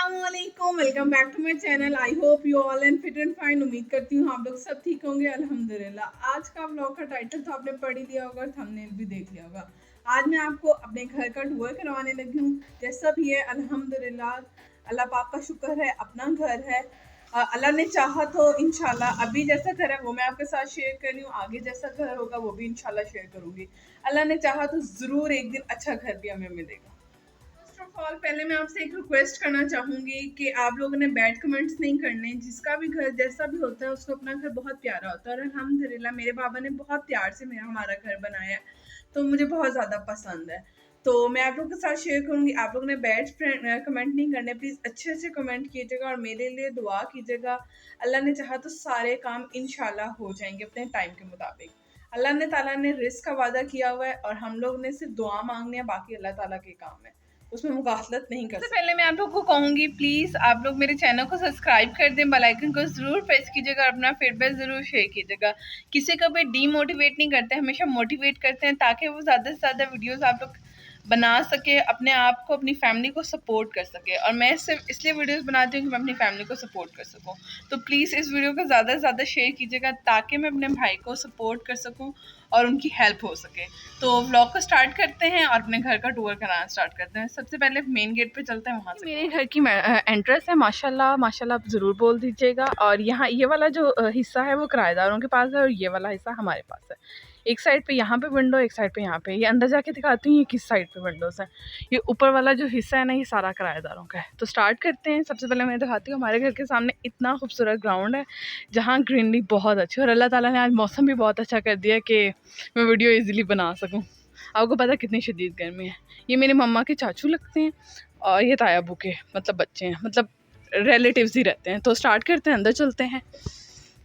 अस्सलामुअलैकुम, welcome back to my channel. I hope you all and fit and fine. उम्मीद करती हूँ आप लोग सब ठीक होंगे अल्हम्दुलिल्लाह। आज का व्लॉग का टाइटल तो आपने पढ़ ही लिया होगा और थंबनेल भी देख लिया होगा। आज मैं आपको अपने घर का टूर करवाने लगी हूँ। जैसा भी है अल्हम्दुलिल्लाह, अल्लाह पाक का शुक्र है, अपना घर है। अल्लाह ने चाहा तो इंशाल्लाह अभी जैसा घर है वो मैं आपके साथ शेयर कर रही हूँ, आगे जैसा घर होगा वो भी इंशाल्लाह शेयर करूँगी। अल्लाह ने चाहा तो ज़रूर एक दिन अच्छा घर भी हमें मिलेगा। फर्स्ट ऑफ ऑल पहले मैं आपसे एक रिक्वेस्ट करना चाहूँगी कि आप लोगों ने बैड कमेंट्स नहीं करने। जिसका भी घर जैसा भी होता है उसको अपना घर बहुत प्यारा होता है और अल्हम्दुलिल्लाह मेरे बाबा ने बहुत प्यार से मेरा हमारा घर बनाया है, तो मुझे बहुत ज़्यादा पसंद है। तो मैं आप लोगों के साथ शेयर करूँगी। आप लोगों ने बैड कमेंट नहीं करने, प्लीज़ अच्छे अच्छे कमेंट कीजिएगा और मेरे लिए दुआ कीजिएगा। अल्लाह ने चाहा तो सारे काम इंशाल्लाह हो जाएंगे अपने टाइम के मुताबिक। अल्लाह ने ताला ने रिस्क का वादा किया हुआ है और हम लोग ने सिर्फ दुआ मांगनी है, बाकी अल्लाह ताला के काम है, उसमें मुगाफलत नहीं कर सकते। सबसे पहले मैं आप लोग को कहूँगी प्लीज़ आप लोग मेरे चैनल को सब्सक्राइब कर दें, बेल आइकन को ज़रूर प्रेस कीजिएगा और अपना फीडबैक ज़रूर शेयर कीजिएगा। किसी को भी डीमोटिवेट नहीं करते, हमेशा मोटिवेट करते हैं ताकि वो ज़्यादा से ज़्यादा वीडियोज़ आप लोग बना सके, अपने आप को अपनी फैमिली को सपोर्ट कर सके। और मैं सिर्फ इसलिए वीडियोस बनाती हूँ कि मैं अपनी फैमिली को सपोर्ट कर सकूँ। तो प्लीज़ इस वीडियो को ज़्यादा से ज़्यादा शेयर कीजिएगा ताकि मैं अपने भाई को सपोर्ट कर सकूँ और उनकी हेल्प हो सके। तो व्लॉग को स्टार्ट करते हैं और अपने घर का टूर कराना स्टार्ट करते हैं। सबसे पहले मेन गेट पे चलते हैं, वहाँ से मेरे घर की एंट्रेंस है। माशाल्लाह माशाल्लाह आप ज़रूर बोल दीजिएगा। और यहाँ ये वाला जो हिस्सा है वो किराएदारों के पास है और ये वाला हिस्सा हमारे पास है। एक साइड पे यहाँ पे विंडो, एक साइड पे यहाँ पे। ये अंदर जाके दिखाती हूँ ये किस साइड पे विंडोज़ हैं। ये ऊपर वाला जो हिस्सा है ना, ये सारा किराएदारों का है। तो स्टार्ट करते हैं। सबसे पहले मैं दिखाती हूँ हमारे घर के सामने इतना खूबसूरत ग्राउंड है जहाँ ग्रीनरी बहुत अच्छी है और अल्लाह ताला ने आज मौसम भी बहुत अच्छा कर दिया कि मैं वीडियो ईजिली बना सकूँ। आपको पता कितनी शदीद गर्मी है। ये मेरे मम्मा के चाचू लगते हैं और ये ताया अबू के मतलब बच्चे हैं, मतलब रिलेटिव्स ही रहते हैं। तो स्टार्ट करते हैं, अंदर चलते हैं।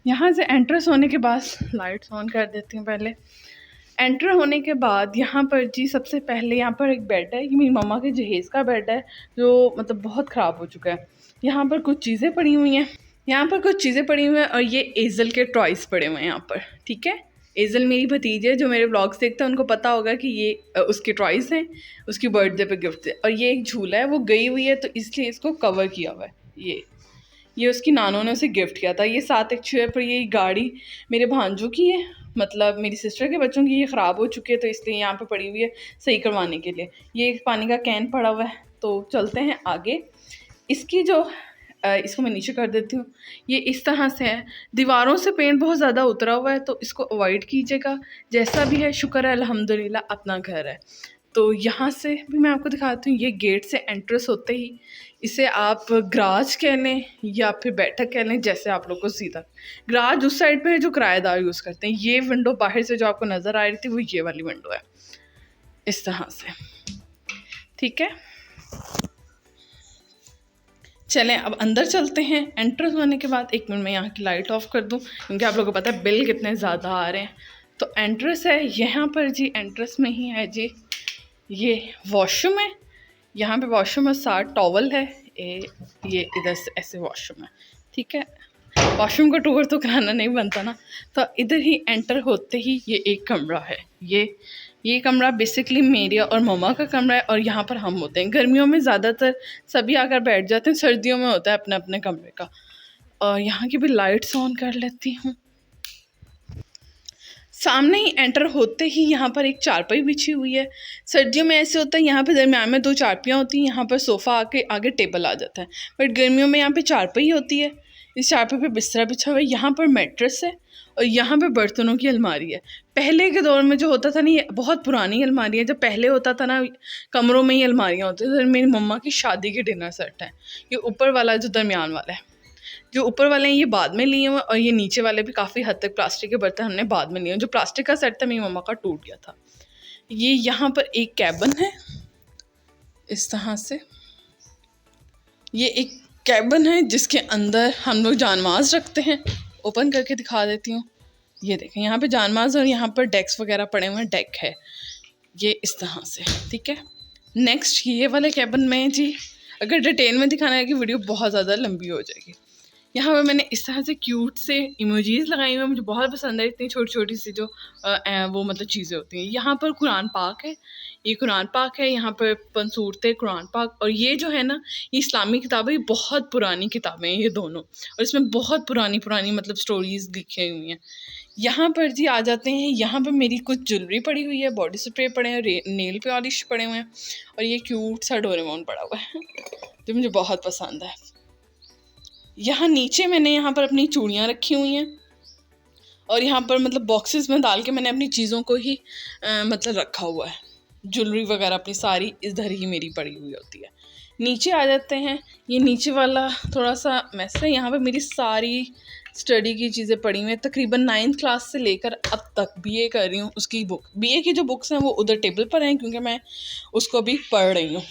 यहाँ से एंट्रेंस होने के बाद लाइट्स ऑन कर देती हूँ। पहले एंटर होने के बाद यहाँ पर जी सबसे पहले यहाँ पर एक बेड है। ये मेरी मम्मा के जहेज़ का बेड है जो मतलब बहुत ख़राब हो चुका है। यहाँ पर कुछ चीज़ें पड़ी हुई हैं, यहाँ पर कुछ चीज़ें पड़ी हुई हैं और ये एज़ल के टॉयज़ पड़े हुए हैं यहाँ पर। ठीक है, एज़ल मेरी भतीजी है, जो मेरे व्लॉग्स देखते हैं उनको पता होगा कि ये उसके टॉयज़ हैं, उसकी बर्थडे पे गिफ्ट है। और ये एक झूला है, वो गई हुई है तो इसलिए इसको कवर किया हुआ है। ये उसकी नानों ने उसे गिफ्ट किया था। ये साथ एक चेयर पर, ये गाड़ी मेरे भांजों की है, मतलब मेरी सिस्टर के बच्चों की। ये ख़राब हो चुकी है तो इसलिए यहाँ पे पड़ी हुई है सही करवाने के लिए। ये एक पानी का कैन पड़ा हुआ है। तो चलते हैं आगे। इसकी जो इसको मैं नीचे कर देती हूँ। ये इस तरह से है, दीवारों से पेंट बहुत ज़्यादा उतरा हुआ है तो इसको अवॉइड कीजिएगा। जैसा भी है शुक्र है अल्हम्दुलिल्लाह अपना घर है। तो यहाँ से भी मैं आपको दिखाती हूँ। ये गेट से एंट्रेंस होते ही इसे आप गराज कह लें या फिर बैठक कह लें, जैसे आप लोग को सीधा। गराज उस साइड पे है जो किराएदार यूज़ करते हैं। ये विंडो बाहर से जो आपको नज़र आ रही थी वो ये वाली विंडो है, इस तरह से। ठीक है, चलें अब अंदर चलते हैं। एंट्रेंस होने के बाद एक मिनट में यहाँ की लाइट ऑफ कर दूँ क्योंकि आप लोगों को पता है बिल कितने ज़्यादा आ रहे हैं। तो एंट्रेंस है यहाँ पर जी, एंट्रेंस में ही है जी ये वॉशरूम है। यहाँ पे वॉशरूम है, साथ टॉवल है। ये इधर से ऐसे वॉशरूम है। ठीक है, वॉशरूम का टूर तो कराना नहीं बनता ना। तो इधर ही एंटर होते ही ये एक कमरा है। ये कमरा बेसिकली मेरे और मम्मा का कमरा है और यहाँ पर हम होते हैं। गर्मियों में ज़्यादातर सभी आकर बैठ जाते हैं, सर्दियों में होता है अपने अपने कमरे का। और यहाँ की भी लाइट्स ऑन कर लेती हूँ। सामने ही एंटर होते ही यहाँ पर एक चारपाई बिछी हुई है। सर्दियों में ऐसे होता है यहाँ पे दरम्यान में दो चारपाइयाँ होती हैं, यहाँ पर सोफ़ा आके आगे टेबल आ जाता है। बट गर्मियों में यहाँ पे चारपाई होती है। इस चारपाई पे बिस्तरा बिछा हुआ है, यहाँ पर मैट्रेस है और यहाँ पे बर्तनों की अलमारी है। पहले के दौर में जो होता था ना, ये बहुत पुरानी अलमारी है। जब पहले होता था ना कमरों में ही अलमारियाँ होती थी। मेरी मम्मा की शादी के डिनर सेट है। ये ऊपर वाला जो दरमियान वाला है, जो ऊपर वाले हैं ये बाद में लिए हुए और ये नीचे वाले भी काफ़ी हद तक प्लास्टिक के बर्तन हमने बाद में लिए। जो प्लास्टिक का सेट था मेरी मम्मा का टूट गया था। ये यहाँ पर एक कैबिन है इस तरह से। ये एक कैबिन है जिसके अंदर हम लोग जानमाज रखते हैं। ओपन करके दिखा देती हूँ। ये देखें यहाँ पे जानमाज और यहाँ पर डेस्क वगैरह पड़े हुए हैं, डेक है ये इस तरह से। ठीक है, नेक्स्ट ये वाले कैबिन में जी, अगर डिटेल में दिखाना है कि वीडियो बहुत ज़्यादा लंबी हो जाएगी। यहाँ पर मैंने इस तरह से क्यूट से इमोजीज लगाई हुई हैं, मुझे बहुत पसंद है इतनी छोटी छोटी सी जो वो मतलब चीज़ें होती हैं। यहाँ पर कुरान पाक है, ये कुरान पाक है, यहाँ पर पंसूरते कुरान पाक, और ये जो है ना ये इस्लामी किताबें, ये बहुत पुरानी किताबें हैं ये दोनों, और इसमें बहुत पुरानी पुरानी मतलब स्टोरीज लिखी हुई हैं। यहाँ पर जी आ जाते हैं, यहाँ पर मेरी कुछ ज्वेलरी पड़ी हुई है, बॉडी स्प्रे पड़े हैं, नेल पॉलिश पड़े हुए हैं, और ये क्यूट सा डोरेमोन पड़ा हुआ है जो मुझे बहुत पसंद है। यहाँ नीचे मैंने यहाँ पर अपनी चूड़ियाँ रखी हुई हैं, और यहाँ पर मतलब बॉक्सेस में डाल के मैंने अपनी चीज़ों को ही मतलब रखा हुआ है। ज्वेलरी वगैरह अपनी सारी इधर ही मेरी पड़ी हुई होती है। नीचे आ जाते हैं, ये नीचे वाला थोड़ा सा मैस है। यहाँ पर मेरी सारी स्टडी की चीज़ें पड़ी हुई हैं, तकरीबन 9th क्लास से लेकर अब तक बीए कर रही हूँ उसकी बुक, बीए की जो बुक्स हैं वो उधर टेबल पर हैं क्योंकि मैं उसको अभी पढ़ रही हूँ।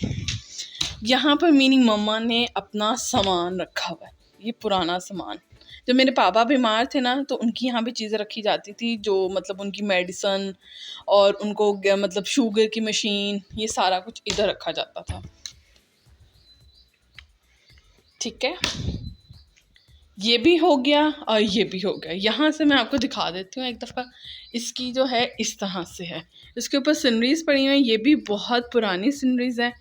यहाँ पर मेरी मम्मा ने अपना सामान रखा हुआ है, ये पुराना सामान। जब मेरे पापा बीमार थे ना तो उनकी यहाँ पे चीज़ें रखी जाती थी, जो मतलब उनकी मेडिसन और उनको मतलब शुगर की मशीन, ये सारा कुछ इधर रखा जाता था। ठीक है, ये भी हो गया और ये भी हो गया। यहाँ से मैं आपको दिखा देती हूँ एक दफ़ा, इसकी जो है इस तरह से है, इसके ऊपर सीनरीज़ पड़ी हुई हैं, ये भी बहुत पुरानी सीनरीज़ हैं,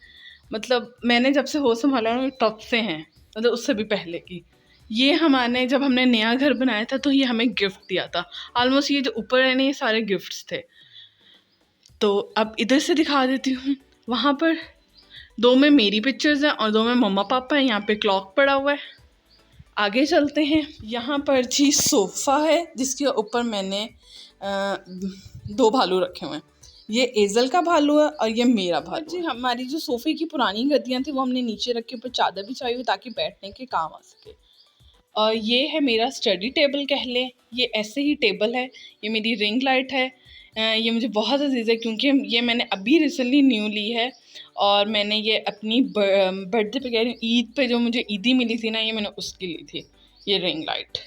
मतलब मैंने जब से होश संभाला तब से हैं, मतलब उससे भी पहले की। ये हमारे जब हमने नया घर बनाया था तो ये हमें गिफ्ट दिया था, ऑलमोस्ट ये जो ऊपर है ना ये सारे गिफ्ट्स थे। तो अब इधर से दिखा देती हूँ, वहाँ पर 2 में मेरी पिक्चर्स हैं और 2 में मम्मा पापा हैं। यहाँ पे क्लॉक पड़ा हुआ है। आगे चलते हैं, यहाँ पर जी सोफ़ा है जिसके ऊपर मैंने 2 भालू रखे हुए हैं, ये एजल का भालू है और ये मेरा भालू जी। हमारी जो सोफ़े की पुरानी गद्दियाँ थी वो हमने नीचे रखी, ऊपर चादर बिछाई हुई ताकि बैठने के काम आ सके। और ये है मेरा स्टडी टेबल कह लें, ये ऐसे ही टेबल है। ये मेरी रिंग लाइट है, ये मुझे बहुत अजीज़ है क्योंकि ये मैंने अभी रिसेंटली न्यू ली है, और मैंने ये अपनी बर्थडे पे कह रही हूँ, ईद पे जो मुझे ईदी मिली थी ना, ये मैंने उसकी ली थी ये रिंग लाइट।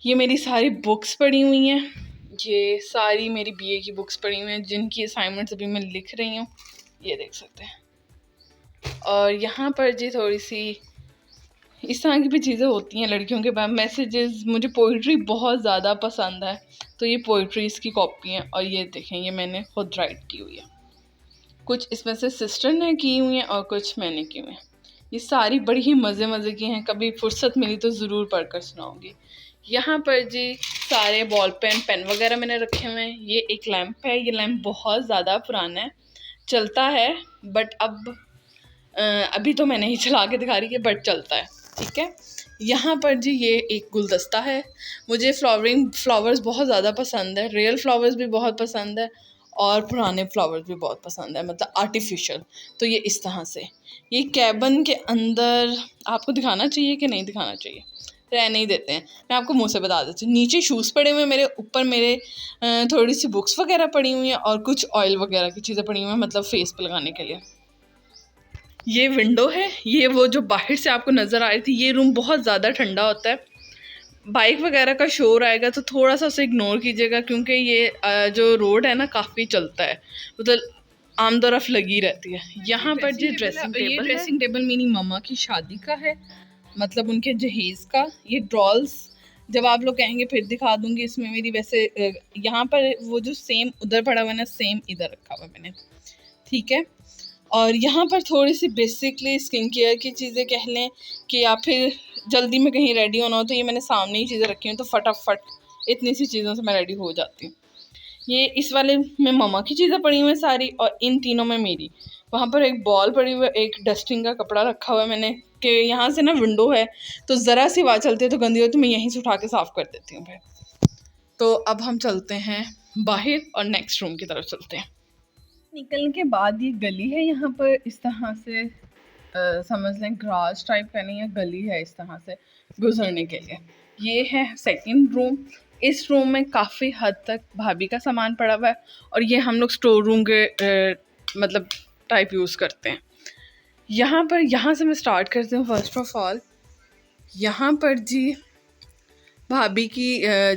ये मेरी सारी बुक्स पड़ी हुई हैं, ये सारी मेरी बीए की बुक्स पड़ी हुई हैं जिनकी असाइनमेंट्स अभी मैं लिख रही हूँ, ये देख सकते हैं। और यहाँ पर जी थोड़ी सी इस तरह की भी चीज़ें होती हैं लड़कियों के पास, मैसेजेस। मुझे पोइट्री बहुत ज़्यादा पसंद है तो ये पोइट्रीज़ की कॉपी हैं, और ये देखें ये मैंने खुद राइट की हुई है, कुछ इसमें से सिस्टर ने की हुई हैं और कुछ मैंने की हुई हैं। ये सारी बड़ी ही मज़े मज़े की हैं, कभी फुर्सत मिली तो ज़रूर पढ़कर सुनाऊँगी। यहाँ पर जी सारे बॉल पेन वगैरह मैंने रखे हुए हैं। ये एक लैंप है, ये लैंप बहुत ज़्यादा पुराना है, चलता है बट अब अभी तो मैं नहीं चला के दिखा रही है बट चलता है। ठीक है, यहाँ पर जी ये एक गुलदस्ता है। मुझे फ्लावर्स बहुत ज़्यादा पसंद है, रियल फ्लावर्स भी बहुत पसंद है और पुराने फ्लावर्स भी बहुत पसंद है, मतलब आर्टिफिशियल। तो ये इस तरह से, ये कैबन के अंदर आपको दिखाना चाहिए कि नहीं दिखाना चाहिए, रह नहीं देते हैं, मैं आपको मुँह से बता देती हूँ। नीचे शूज़ पड़े हुए हैं मेरे, ऊपर मेरे थोड़ी सी बुक्स वगैरह पड़ी हुई हैं और कुछ ऑयल वगैरह की चीज़ें पड़ी हुई हैं, मतलब फेस पे लगाने के लिए। ये विंडो है, ये वो जो बाहर से आपको नज़र आ रही थी। ये रूम बहुत ज़्यादा ठंडा होता है, बाइक वगैरह का शोर आएगा तो थोड़ा सा उसे इग्नोर कीजिएगा क्योंकि ये जो रोड है ना काफ़ी चलता है, मतलब आम तरफ लगी रहती है। यहाँ पर जो ड्रेसिंग टेबल मेरी मम्मा की शादी का है, मतलब उनके जहेज़ का। ये ड्रॉल्स जब आप लोग कहेंगे फिर दिखा दूँगी। इसमें मेरी वैसे यहाँ पर वो जो सेम उधर पड़ा हुआ है ना, सेम इधर रखा हुआ मैंने। ठीक है, और यहाँ पर थोड़ी सी बेसिकली स्किन केयर की चीज़ें कह लें कि या फिर जल्दी में कहीं रेडी होना हो तो ये मैंने सामने ही चीज़ें रखी हुई, तो फटाफट इतनी सी चीज़ों से मैं रेडी हो जाती हूँ। ये इस वाले में मम्मा की चीज़ें पड़ी हुई हैं सारी, और इन तीनों में मेरी। वहाँ पर एक बॉल पड़ी हुई है, एक डस्टिंग का कपड़ा रखा हुआ है मैंने कि यहाँ से ना विंडो है तो ज़रा सी आवाज़ चलती है तो गंदी हो तो मैं यहीं से उठा के साफ़ कर देती हूँ भाई। तो अब हम चलते हैं बाहर और नेक्स्ट रूम की तरफ चलते हैं। निकलने के बाद ये गली है, यहाँ पर इस तरह से समझ लें ग्रास टाइप का नहीं है, गली है इस तरह से गुजरने के लिए। ये है सेकंड रूम। इस रूम में काफ़ी हद तक भाभी का सामान पड़ा हुआ है और ये हम लोग स्टोर रूम के मतलब टाइप यूज़ करते हैं। यहाँ से मैं स्टार्ट करती हूँ। फर्स्ट ऑफ ऑल यहाँ पर जी भाभी की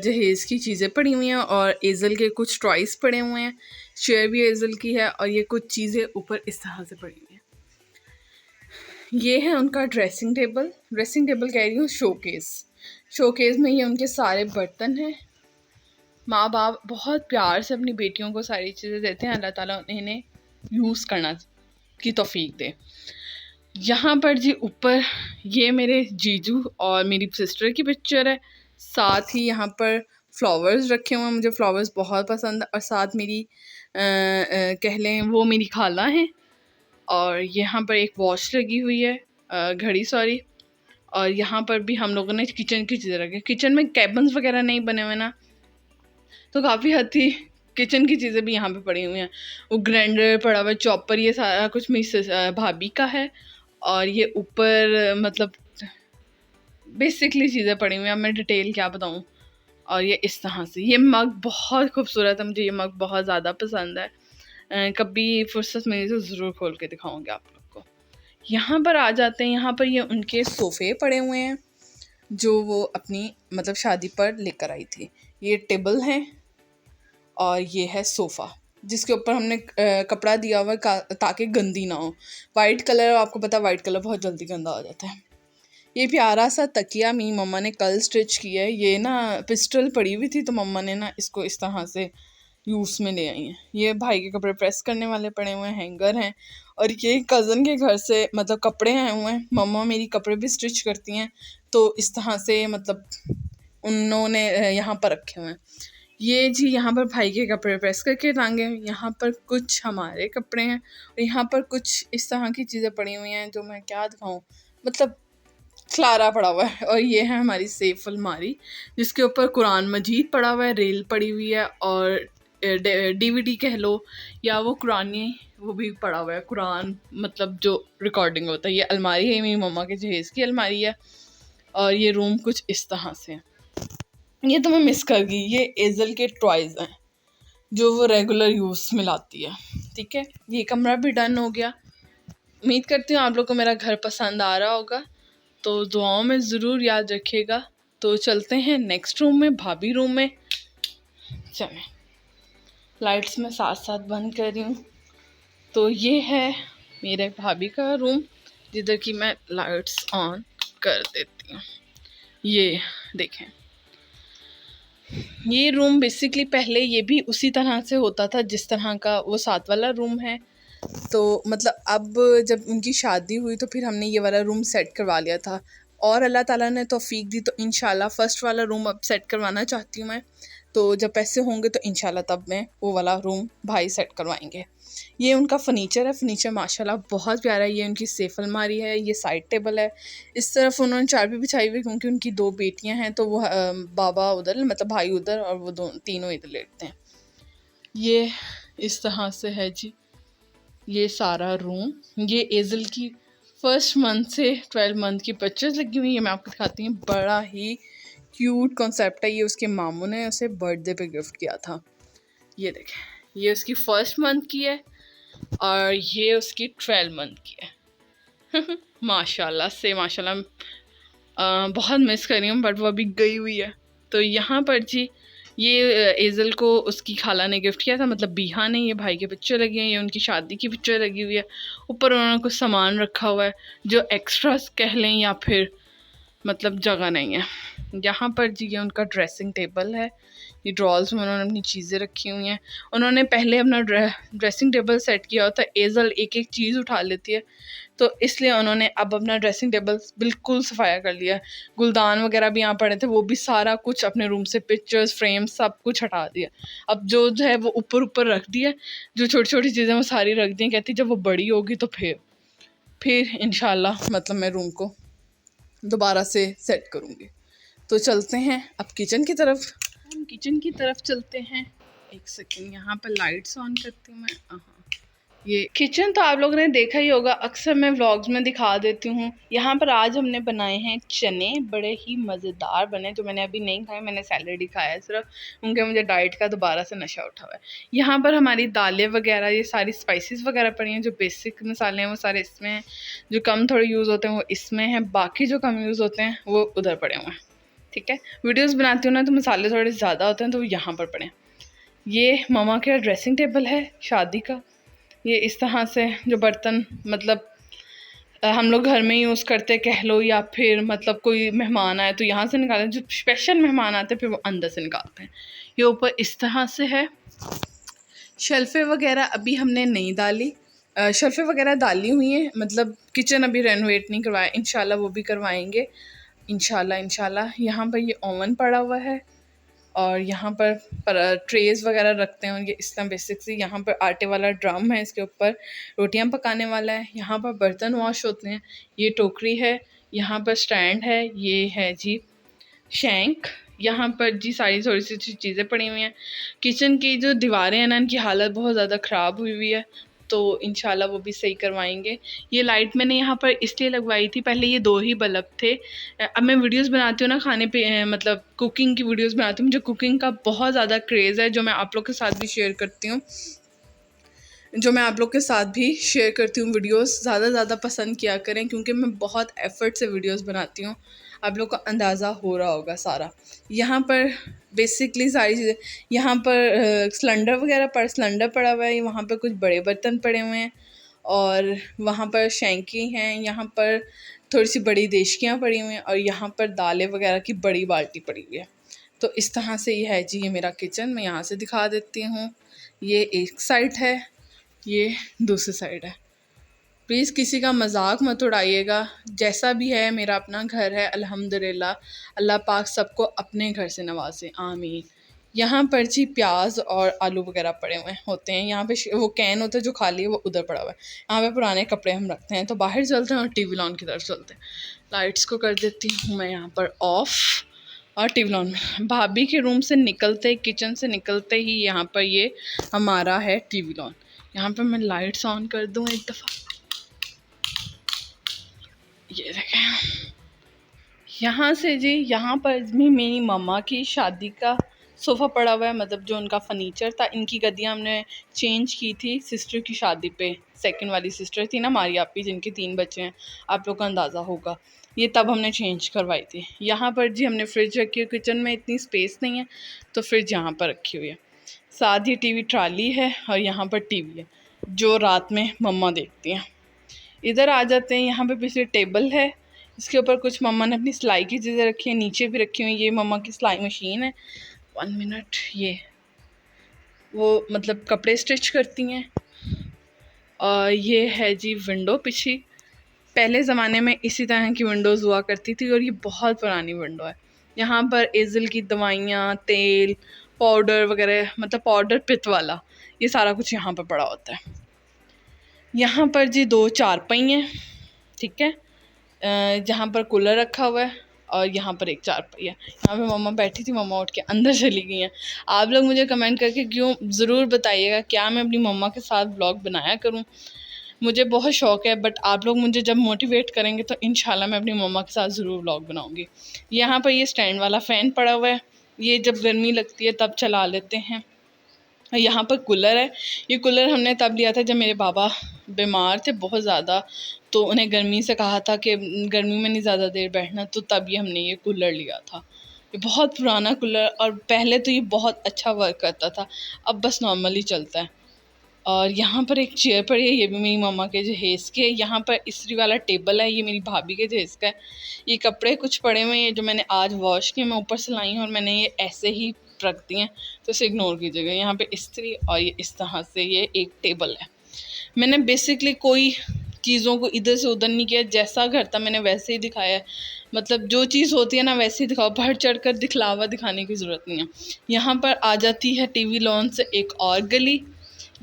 जहेज़ की चीज़ें पड़ी हुई हैं और एज़ल के कुछ टॉयस पड़े हुए हैं। चेयर भी एज़ल की है और ये कुछ चीज़ें ऊपर इस तरह से पड़ी हुई हैं। ये है उनका ड्रेसिंग टेबल कह रही हूँ, शोकेस में ये उनके सारे बर्तन हैं। माँ बाप बहुत प्यार से अपनी बेटियों को सारी चीज़ें देते हैं, अल्लाह ताला इन्हें यूज़ करना की तौफीक दे। यहाँ पर जी ऊपर ये मेरे जीजू और मेरी सिस्टर की पिक्चर है, साथ ही यहाँ पर फ्लावर्स रखे हुए हैं, मुझे फ्लावर्स बहुत पसंद है। और साथ मेरी कह लें वो मेरी खाला हैं। और यहाँ पर एक वॉच लगी हुई है, घड़ी सॉरी। और यहाँ पर भी हम लोगों ने किचन की चीज़ें रखी। किचन में कैबिन्स वगैरह नहीं बने हुए ना, तो काफ़ी हद थी किचन की चीज़ें भी यहाँ पे पड़ी हुई हैं। वो ग्राइंडर पड़ा हुआ है, चॉपर, ये सारा कुछ मेरी भाभी का है। और ये ऊपर मतलब बेसिकली चीज़ें पड़ी हुई हैं, अब मैं डिटेल क्या बताऊँ। और ये इस तरह से ये मग बहुत खूबसूरत है, मुझे ये मग बहुत ज़्यादा पसंद है। कभी फुर्सत मिली तो ज़रूर खोल के दिखाऊंगी आप लोग को। यहाँ पर आ जाते हैं, यहाँ पर ये उनके सोफ़े पड़े हुए हैं जो वो अपनी मतलब शादी पर लेकर आई थी। ये टेबल है और ये है सोफ़ा जिसके ऊपर हमने कपड़ा दिया हुआ है ताकि गंदी ना हो। वाइट कलर, आपको पता है वाइट कलर बहुत जल्दी गंदा हो जाता है। ये प्यारा सा तकिया मेरी मम्मा ने कल स्टिच किया है। ये ना पिस्टल पड़ी हुई थी तो मम्मा ने ना इसको इस तरह से यूज़ में ले आई हैं। ये भाई के कपड़े प्रेस करने वाले पड़े हुए हैं, हैंगर हैं। और ये कज़न के घर से मतलब कपड़े आए हुए हैं। मम्मा मेरी कपड़े भी स्टिच करती हैं तो इस तरह से मतलब उन्होंने यहाँ पर रखे हुए हैं। ये जी यहाँ पर भाई के कपड़े प्रेस करके टांगे। यहाँ पर कुछ हमारे कपड़े हैं और यहाँ पर कुछ इस तरह की चीज़ें पड़ी हुई हैं जो मैं क्या दिखाऊँ, मतलब खलारा पड़ा हुआ है। और ये है हमारी सेफ अलमारी जिसके ऊपर कुरान मजीद पड़ा हुआ है, रेल पड़ी हुई है और डीवीडी कह लो या वो कुरानी वो भी पड़ा हुआ है। कुरान मतलब जो रिकॉर्डिंग होता है। ये अलमारी है मेरी मम्मा के जहेज़ की अलमारी है। और ये रूम कुछ इस तरह से है। ये तो मैं मिस कर गई, ये एजल के टॉयज़ हैं जो वो रेगुलर यूज़ में लाती है। ठीक है, ये कमरा भी डन हो गया। उम्मीद करती हूँ आप लोग को मेरा घर पसंद आ रहा होगा, तो दुआओं में ज़रूर याद रखिएगा। तो चलते हैं नेक्स्ट रूम में, भाभी रूम में। चलें, लाइट्स मैं साथ साथ बंद कर रही हूँ। तो ये है मेरे भाभी का रूम जिधर की मैं लाइट्स ऑन कर देती हूँ। ये देखें, ये रूम बेसिकली पहले ये भी उसी तरह से होता था जिस तरह का वो साथ वाला रूम है। तो मतलब अब जब उनकी शादी हुई तो फिर हमने ये वाला रूम सेट करवा लिया था और अल्लाह ताला ने तौफीक दी तो इंशाल्लाह फ़र्स्ट वाला रूम अब सेट करवाना चाहती हूँ मैं। तो जब पैसे होंगे तो इंशाल्लाह तब मैं वो वाला रूम भाई सेट करवाएंगे। ये उनका फ़र्नीचर है, फ़र्नीचर माशाल्लाह बहुत प्यारा है। ये उनकी सेफ अलमारी है, ये साइड टेबल है। इस तरफ उन्होंने चारपाई बिछाई हुई क्योंकि उनकी 2 बेटियां हैं तो वो बाबा उधर मतलब भाई उधर और वो तीनों इधर लेटते हैं। ये इस तरह से है जी ये सारा रूम। ये एजल की 1st मंथ से 12 मंथ की पिक्चर्स लगी हुई है, मैं आपको दिखाती हूँ। बड़ा ही क्यूट कॉन्सेप्ट है ये, उसके मामू ने उसे बर्थडे पे गिफ्ट किया था। ये देखें, ये उसकी 1st मंथ की है और ये उसकी 12 मंथ की है। माशाल्लाह से माशाल्लाह, बहुत मिस कर रही हूँ बट वो अभी गई हुई है। तो यहाँ पर जी ये एजल को उसकी खाला ने गिफ्ट किया था, मतलब बीहा ने। ये भाई की पिक्चर लगी है, ये उनकी शादी की पिक्चर लगी हुई है। ऊपर उन्होंने कुछ सामान रखा हुआ है जो एक्स्ट्रास कह लें या फिर मतलब जगह नहीं है। यहाँ पर जी ये उनका ड्रेसिंग टेबल है। ये ड्रॉर्स में उन्होंने अपनी चीज़ें रखी हुई हैं। उन्होंने पहले अपना ड्रेसिंग टेबल सेट किया होता है, एजल एक एक चीज़ उठा लेती है तो इसलिए उन्होंने अब अपना ड्रेसिंग टेबल बिल्कुल सफाया कर लिया। गुलदान वगैरह भी यहाँ पड़े थे, वो भी सारा कुछ अपने रूम से पिक्चर्स फ्रेम्स सब कुछ हटा दिया। अब जो है वो ऊपर ऊपर रख दिया, जो छोटी छोटी चीज़ें वो सारी रख दी। कहती जब वो बड़ी होगी तो फिर इंशाल्लाह मतलब मैं रूम को दोबारा से सेट करूँगी। तो चलते हैं अब किचन की तरफ। हम किचन की तरफ चलते हैं। एक सेकेंड, यहाँ पर लाइट्स ऑन करती हूँ मैं। हाँ, ये किचन तो आप लोगों ने देखा ही होगा, अक्सर मैं व्लॉग्स में दिखा देती हूँ। यहाँ पर आज हमने बनाए हैं चने, बड़े ही मज़ेदार बने जो मैंने अभी नहीं खाए, मैंने सैलड ही खाया है सिर्फ, क्योंकि मुझे डाइट का दोबारा से नशा उठा हुआ है। यहाँ पर हमारी दालें वगैरह ये सारी स्पाइसेस वगैरह पड़ी हैं। जो बेसिक मसाले हैं वो सारे इसमें हैं, जो कम थोड़े यूज़ होते हैं वो इसमें हैं, बाकी जो कम यूज़ होते हैं वो उधर पड़े हुए हैं। ठीक है, वीडियोज़ बनाती हूँ ना तो मसाले थोड़े ज़्यादा होते हैं तो यहाँ पर पड़े। ये मामा का ड्रेसिंग टेबल है शादी का। ये इस तरह से जो बर्तन मतलब हम लोग घर में यूज़ करते कह लो, या फिर मतलब कोई मेहमान आए तो यहाँ से निकालते हैं, जो स्पेशल मेहमान आते हैं फिर वो अंदर से निकालते हैं। ये ऊपर इस तरह से है। शेल्फ़ें वगैरह अभी हमने नहीं डाली, शेल्फ़ें वगैरह डाली हुई हैं, मतलब किचन अभी रेनोवेट नहीं करवाया, इंशाल्लाह वो भी करवाएंगे इंशाल्लाह। यहाँ पर ये ओवन पड़ा हुआ है और यहाँ पर ट्रेज़ वगैरह रखते हैं ये इस तरह बेसिक सी। यहाँ पर आटे वाला ड्रम है, इसके ऊपर रोटियां पकाने वाला है। यहाँ पर बर्तन वॉश होते हैं, ये टोकरी है। यहाँ पर स्टैंड है, ये है जी शैंक। यहाँ पर जी सारी थोड़ी सी चीज़ें पड़ी हुई हैं। किचन की जो दीवारें हैं ना, इनकी हालत बहुत ज़्यादा ख़राब हुई हुई है, तो इंशाल्लाह वो भी सही करवाएंगे। ये लाइट मैंने यहाँ पर इसलिए लगवाई थी, पहले ये 2 ही बल्ब थे। अब मैं वीडियोस बनाती हूँ ना खाने पे, मतलब कुकिंग की वीडियोस बनाती हूँ, मुझे कुकिंग का बहुत ज़्यादा क्रेज़ है, जो मैं आप लोग के साथ भी शेयर करती हूँ वीडियोस ज़्यादा पसंद किया करें, क्योंकि मैं बहुत एफ़र्ट से वीडियोस बनाती हूँ। आप लोग को अंदाज़ा हो रहा होगा सारा। यहाँ पर बेसिकली सारी चीज़ें, यहाँ पर सिलेंडर पड़ा हुआ है, वहाँ पर कुछ बड़े बर्तन पड़े हुए हैं और वहाँ पर शैंकी हैं, यहाँ पर थोड़ी सी बड़ी देशकियाँ पड़ी हुई हैं और यहाँ पर दालें वगैरह की बड़ी बाल्टी पड़ी हुई है। तो इस तरह से ये है जी, ये मेरा किचन। मैं यहाँ से दिखा देती हूँ, ये एक साइड है, ये दूसरी साइड है। प्लीज़ किसी का मजाक मत उड़ाइएगा, जैसा भी है मेरा अपना घर है अल्हम्दुलिल्लाह। अल्लाह पाक सबको अपने घर से नवाजे, आमीन। यहाँ पर जी प्याज और आलू वगैरह पड़े हुए होते हैं। यहाँ पे वो कैन होता है जो खाली है, वो उधर पड़ा हुआ है। यहाँ पे पुराने कपड़े हम रखते हैं, तो बाहर चलते हैं और टीवी लॉन की तरफ चलते हैं। लाइट्स को कर देती हूँ मैं यहाँ पर ऑफ, और टीवी लॉन में भाभी के रूम से निकलते, किचन से निकलते ही यहाँ पर ये हमारा है टीवी लॉन। यहाँ पर मैं लाइट्स ऑन कर दूँ एक दफ़ा, ये देखें। यहाँ से जी, यहाँ पर भी मेरी मम्मा की शादी का सोफ़ा पड़ा हुआ है, मतलब जो उनका फ़र्नीचर था। इनकी गद्दियाँ हमने चेंज की थी सिस्टर की शादी पे। सेकंड वाली सिस्टर थी ना मारिया आपी, जिनके 3 बच्चे हैं, आप लोग को अंदाज़ा होगा, ये तब हमने चेंज करवाई थी। यहाँ पर जी हमने फ्रिज रखी है, किचन में इतनी स्पेस नहीं है तो फ्रिज यहाँ पर रखी हुई है। साथ ही टीवी ट्राली है और यहाँ पर टीवी है जो रात में मम्मा देखती हैं। इधर आ जाते हैं, यहाँ पे पीछे टेबल है, इसके ऊपर कुछ मम्मा ने अपनी सिलाई की चीज़ें रखी हैं, नीचे भी रखी हुई। ये मम्मा की सिलाई मशीन है, 1 मिनट, ये वो मतलब कपड़े स्टिच करती हैं। और ये है जी विंडो पीछे, पहले ज़माने में इसी तरह की विंडोज़ हुआ करती थी और ये बहुत पुरानी विंडो है। यहाँ पर एज़ल की दवाइयाँ, तेल, पाउडर वगैरह, मतलब पाउडर पित्त वाला, ये सारा कुछ यहाँ पर पड़ा होता है। यहाँ पर जी 2 चारपाई हैं, ठीक है, जहाँ पर कूलर रखा हुआ है और यहाँ पर एक चारपाई है। यहाँ पे मम्मा बैठी थी, मम्मा उठ के अंदर चली गई हैं। आप लोग मुझे कमेंट करके क्यों ज़रूर बताइएगा, क्या मैं अपनी मम्मा के साथ व्लॉग बनाया करूँ। मुझे बहुत शौक़ है, बट आप लोग मुझे जब मोटिवेट करेंगे तो इंशाल्लाह मैं अपनी मम्मा के साथ ज़रूर व्लॉग बनाऊँगी। यहाँ पर ये स्टैंड वाला फ़ैन पड़ा हुआ है, ये जब गर्मी लगती है तब चला लेते हैं। यहाँ पर कूलर है, ये कूलर हमने तब लिया था जब मेरे बाबा बीमार थे बहुत ज़्यादा, तो उन्हें गर्मी से कहा था कि गर्मी में नहीं ज़्यादा देर बैठना, तो तभी हमने ये कूलर लिया था। ये बहुत पुराना कूलर, और पहले तो ये बहुत अच्छा वर्क करता था, अब बस नॉर्मली चलता है। और यहाँ पर एक चेयर पड़ी है, ये भी मेरी मम्मा के जहेज़ की है। यहाँ पर इस्त्री वाला टेबल है, ये मेरी भाभी के जहेज़ का है। ये कपड़े कुछ पड़े हुए हैं जो मैंने आज वॉश किए, मैं ऊपर से लाई हूँ और मैंने ये ऐसे ही रख दिए हैं, तो इसे इग्नोर कीजिएगा। यहाँ पे इस्त्री, और ये इस तरह से ये एक टेबल है। मैंने बेसिकली कोई चीज़ों को इधर से उधर नहीं किया, जैसा घर था मैंने वैसे ही दिखाया है। मतलब जो चीज़ होती है ना वैसे ही दिखाओ, बढ़ चढ़ कर दिखलावा दिखाने की ज़रूरत नहीं है। यहाँ पर आ जाती है टीवी लॉन से एक और गली,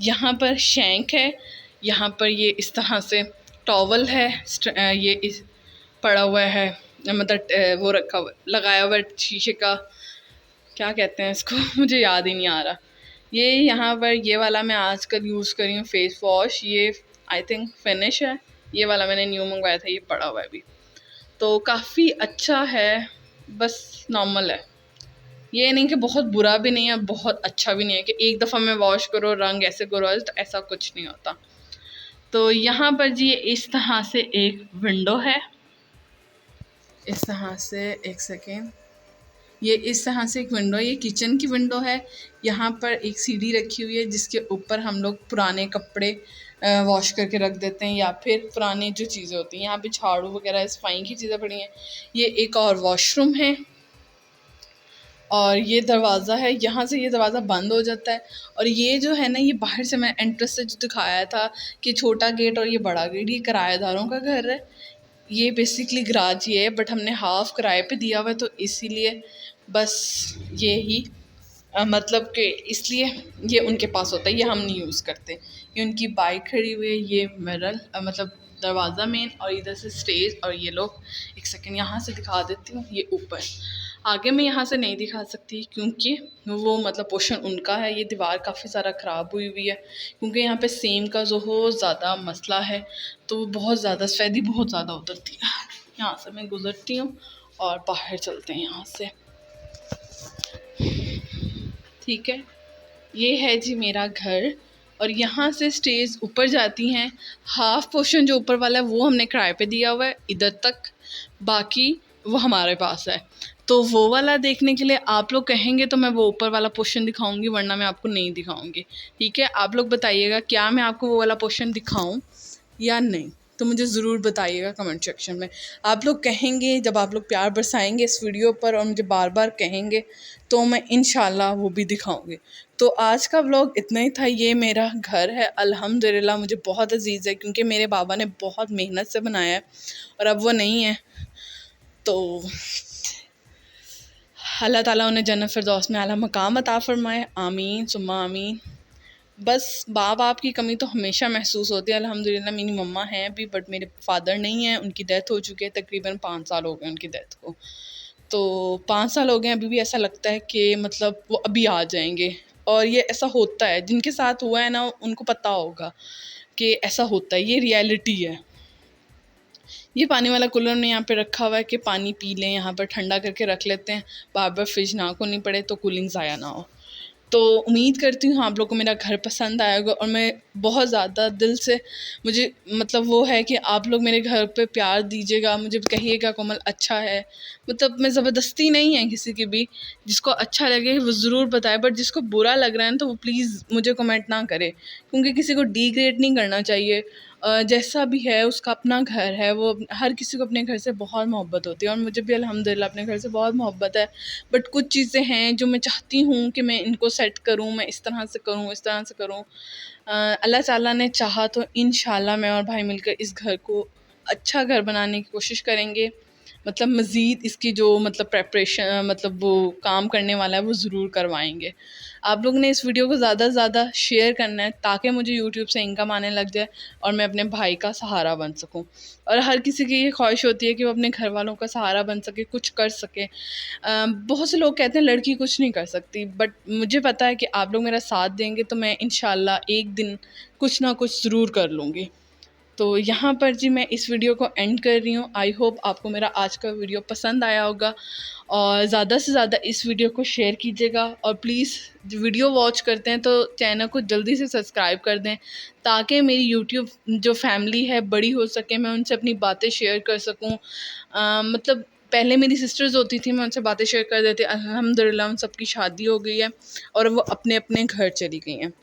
यहाँ पर शैंक है, यहाँ पर ये इस तरह से टॉवल है, ये इस पड़ा हुआ है, मतलब वो रखा हुआ लगाया हुआ शीशे का, क्या कहते हैं इसको मुझे याद ही नहीं आ रहा। ये यहाँ पर ये वाला मैं आजकल यूज़ कर रही हूँ फेस वॉश, ये आई थिंक फिनिश है, ये वाला मैंने न्यू मंगवाया था, ये पड़ा हुआ है अभी, तो काफ़ी अच्छा है, बस नॉर्मल है। ये नहीं कि बहुत बुरा भी नहीं है, बहुत अच्छा भी नहीं है कि एक दफ़ा में वॉश करो रंग ऐसे करो, तो ऐसा कुछ नहीं होता। तो यहाँ पर जी इस तरह से एक विंडो है, इस तरह से, एक सेकेंड, ये इस तरह से एक विंडो है, ये किचन की विंडो है। यहाँ पर एक सीढ़ी रखी हुई है जिसके ऊपर हम लोग पुराने कपड़े वॉश करके रख देते हैं, या फिर पुरानी जो चीज़ें होती हैं, यहाँ पे झाड़ू वगैरह सफाई की चीज़ें पड़ी हैं। ये एक और वॉशरूम है और ये दरवाज़ा है, यहाँ से ये दरवाज़ा बंद हो जाता है। और ये जो है ना, ये बाहर से मैं एंट्रेंस से जो दिखाया था कि छोटा गेट और ये बड़ा गेट, ये किराएदारों का घर है। ये बेसिकली गराज ही है, बट हमने हाफ किराए पे दिया हुआ है, तो इसीलिए बस ये ही मतलब कि इसलिए ये उनके पास होता है, ये हम नहीं यूज़ करते। ये उनकी बाइक खड़ी हुई है, ये मिरर मतलब दरवाज़ा मेन, और इधर से स्टेज। और ये लोग, एक सेकंड यहाँ से दिखा देती हूँ, ये ऊपर आगे मैं यहाँ से नहीं दिखा सकती क्योंकि वो मतलब पोर्शन उनका है। ये दीवार काफ़ी सारा ख़राब हुई हुई है क्योंकि यहाँ पे सेम का जो बहुत ज़्यादा मसला है, तो वो बहुत ज़्यादा सफ़ेदी बहुत ज़्यादा उतरती है। यहाँ से मैं गुज़रती हूँ और बाहर चलते हैं यहाँ से, ठीक है। ये है जी मेरा घर, और यहाँ से स्टेज ऊपर जाती हैं। हाफ पोर्शन जो ऊपर वाला है वो हमने किराए पे दिया हुआ है इधर तक, बाकी वो हमारे पास है। तो वो वाला देखने के लिए आप लोग कहेंगे तो मैं वो ऊपर वाला पोर्शन दिखाऊंगी, वरना मैं आपको नहीं दिखाऊंगी, ठीक है। आप लोग बताइएगा क्या मैं आपको वो वाला पोर्शन दिखाऊं या नहीं, तो मुझे ज़रूर बताइएगा कमेंट सेक्शन में। आप लोग कहेंगे, जब आप लोग प्यार बरसाएंगे इस वीडियो पर और मुझे बार बार कहेंगे, तो मैं इंशाल्लाह वो भी दिखाऊंगी। तो आज का व्लॉग इतना ही था। ये मेरा घर है, अल्हम्दुलिल्लाह मुझे बहुत अजीज़ है क्योंकि मेरे बाबा ने बहुत मेहनत से बनाया है और अब वो नहीं है। तो अल्लाह ताला उन्हें जन्नत फिरदौस में आला मकाम अता फरमाए, आमीन सुम्मा आमीन। बस माँ बाप की कमी तो हमेशा महसूस होती है। अल्हम्दुलिल्लाह मेरी मम्मा हैं अभी, बट मेरे फादर नहीं हैं, उनकी डेथ हो चुकी है। तकरीबन 5 साल हो गए उनकी डेथ को, तो 5 साल हो गए। अभी भी ऐसा लगता है कि मतलब वो अभी आ जाएंगे, और ये ऐसा होता है, जिनके साथ हुआ है ना उनको पता होगा कि ऐसा होता है, ये रियलिटी है। ये पानी वाला कूलर हमने यहाँ पे रखा हुआ है कि पानी पी लें, यहाँ पर ठंडा करके रख लेते हैं, बार बार फ्रिज ना खोलनी पड़े तो कूलिंग ज़ाया ना हो। तो उम्मीद करती हूँ आप लोगों को मेरा घर पसंद आएगा, और मैं बहुत ज़्यादा दिल से, मुझे मतलब वो है कि आप लोग मेरे घर पे प्यार दीजिएगा, मुझे कहिएगा कोमल अच्छा है। मतलब मैं ज़बरदस्ती नहीं है किसी की भी, जिसको अच्छा लगे वो ज़रूर बताए, बट जिसको बुरा लग रहा है तो वो प्लीज़ मुझे कमेंट ना करे, क्योंकि किसी को डिग्रेड नहीं करना चाहिए। जैसा भी है उसका अपना घर है, वो हर किसी को अपने घर से बहुत मोहब्बत होती है, और मुझे भी अल्हम्दुलिल्लाह अपने घर से बहुत मोहब्बत है। बट कुछ चीज़ें हैं जो मैं चाहती हूँ कि मैं इनको सेट करूँ, मैं इस तरह से करूँ, इस तरह से करूँ। अल्लाह ताला ने चाहा तो इंशाल्लाह मैं और भाई मिलकर इस घर को अच्छा घर बनाने की कोशिश करेंगे। मतलब मज़ीद इसकी जो मतलब प्रेपरेशन मतलब वो काम करने वाला है वो ज़रूर करवाएंगे। आप लोग ने इस वीडियो को ज़्यादा से ज़्यादा शेयर करना है ताकि मुझे यूट्यूब से इनकम आने लग जाए और मैं अपने भाई का सहारा बन सकूं। और हर किसी की ये ख्वाहिश होती है कि वो अपने घर वालों का सहारा बन सके, कुछ कर सके। बहुत से लोग कहते हैं लड़की कुछ नहीं कर सकती, बट मुझे पता है कि आप लोग मेरा साथ देंगे तो मैं इंशाल्लाह एक दिन कुछ ना कुछ ज़रूर कर लूँगी। तो यहाँ पर जी मैं इस वीडियो को एंड कर रही हूँ। आई होप आपको मेरा आज का वीडियो पसंद आया होगा, और ज़्यादा से ज़्यादा इस वीडियो को शेयर कीजिएगा, और प्लीज़ वीडियो वॉच करते हैं तो चैनल को जल्दी से सब्सक्राइब कर दें ताकि मेरी यूट्यूब जो फैमिली है बड़ी हो सके, मैं उनसे अपनी बातें शेयर कर सकूँ। मतलब पहले मेरी सिस्टर्स होती थी, मैं उनसे बातें शेयर कर देती, अल्हम्दुलिल्लाह उन सबकी शादी हो गई है और वो अपने अपने घर चली गई हैं।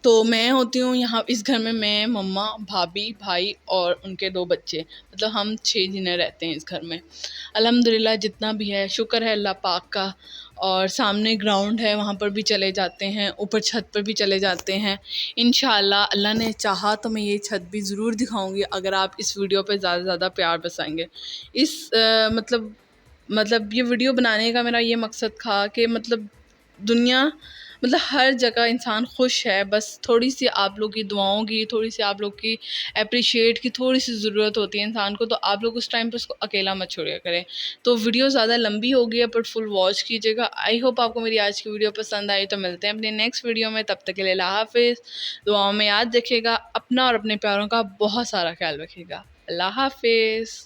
तो मैं होती हूँ यहाँ इस घर में, मैं, मम्मा, भाभी, भाई और उनके 2 बच्चे, मतलब हम 6 जने रहते हैं इस घर में। अल्हम्दुलिल्लाह जितना भी है शुक्र है अल्लाह पाक का। और सामने ग्राउंड है, वहाँ पर भी चले जाते हैं, ऊपर छत पर भी चले जाते हैं। इंशाल्लाह अल्लाह ने चाहा तो मैं ये छत भी ज़रूर दिखाऊंगी अगर आप इस वीडियो पे ज़्यादा से ज़्यादा प्यार बरसाएंगे। इस मतलब ये वीडियो बनाने का मेरा ये मकसद था कि मतलब दुनिया, मतलब हर जगह इंसान खुश है, बस थोड़ी सी आप लोग की दुआओं की, थोड़ी सी आप लोग की अप्रिशिएट की थोड़ी सी ज़रूरत होती है इंसान को। तो आप लोग उस टाइम पे उसको अकेला मत छोड़िया करें। तो वीडियो ज़्यादा लंबी हो गई है बट फुल वॉच कीजिएगा। आई होप आपको मेरी आज की वीडियो पसंद आई। तो मिलते हैं अपने नेक्स्ट वीडियो में, तब तक के लिए अल्लाह हाफिज़। दुआओं में याद रखिएगा अपना और अपने प्यारों का बहुत सारा ख्याल रखिएगा। अल्लाह हाफिज़।